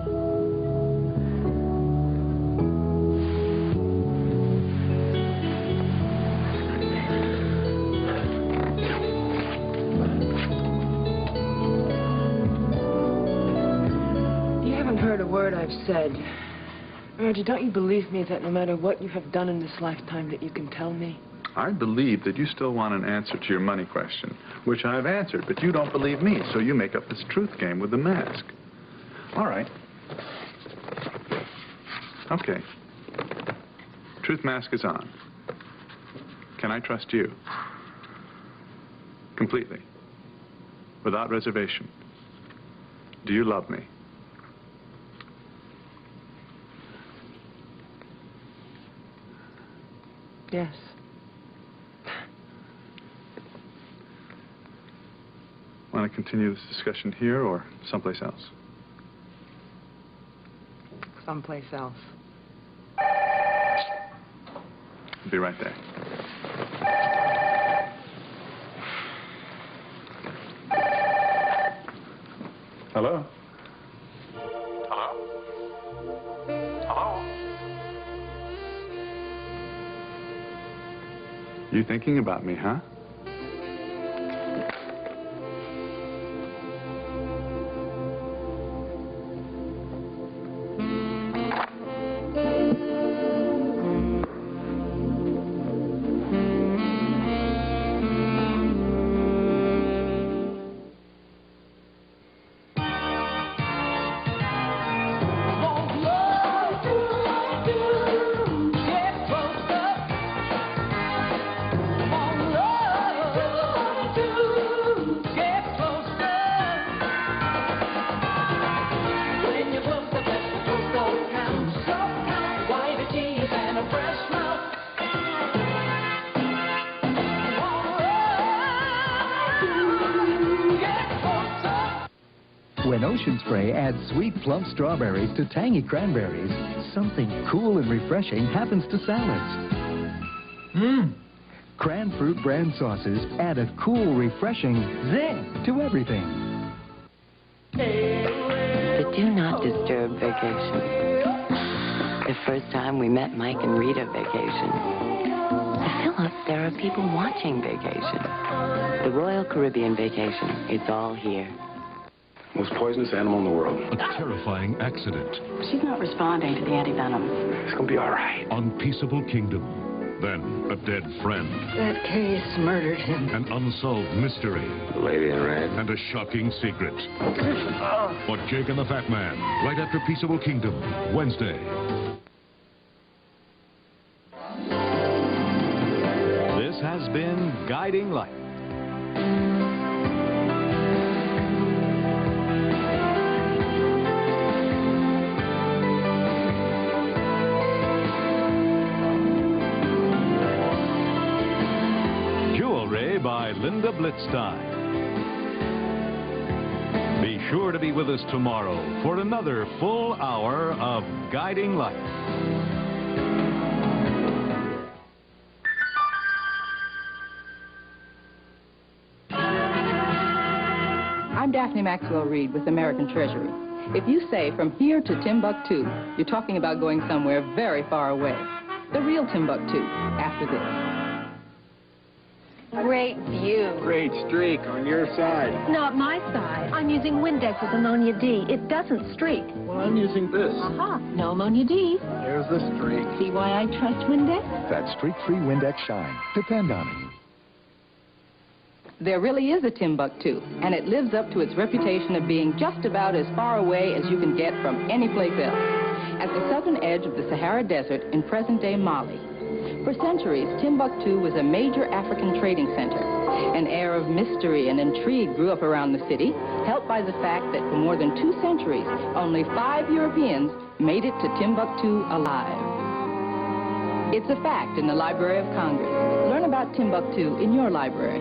You haven't heard a word I've said. Roger, don't you believe me that no matter what you have done in this lifetime that you can tell me? I believe that you still want an answer to your money question, which I've answered, but you don't believe me, so you make up this truth game with the mask. All right. Okay. truth mask is on. Can I trust you? Completely. Without reservation. Do you love me? Yes. Want to continue this discussion here or someplace else? Someplace else. I'll be right there. Hello? You thinking about me, huh? When Ocean Spray adds sweet, plump strawberries to tangy cranberries, something cool and refreshing happens to salads. Cran Fruit brand sauces add a cool, refreshing zing to everything. The Do Not Disturb vacation. The first time we met Mike and Rita vacation. Philip, there are people watching vacation. The Royal Caribbean vacation. It's all here. Most poisonous animal in the world. A terrifying accident. She's not responding to the antivenom. It's gonna be all right. Unpeaceable kingdom. Then a dead friend. That case murdered him. An unsolved mystery. The lady in red. And a shocking secret. But Jake and the Fat Man, right after Peaceable Kingdom, Wednesday. This has been Guiding Light. By Linda Blitzstein. Be sure to be with us tomorrow for another full hour of Guiding Light. I'm Daphne Maxwell Reed with American Treasury. If you say from here to Timbuktu, you're talking about going somewhere very far away. The real Timbuktu, after this. Great view. Great streak on your side. Not my side. I'm using Windex with ammonia D. It doesn't streak. Well, I'm using this. Aha, no ammonia D. There's the streak. See why I trust Windex? That streak-free Windex Shine. Depend on it. There really is a Timbuktu, and it lives up to its reputation of being just about as far away as you can get from any place else. At the southern edge of the Sahara Desert in present-day Mali. For centuries, Timbuktu was a major African trading center. An air of mystery and intrigue grew up around the city, helped by the fact that for more than 2 centuries, only 5 Europeans made it to Timbuktu alive. It's a fact in the Library of Congress. Learn about Timbuktu in your library.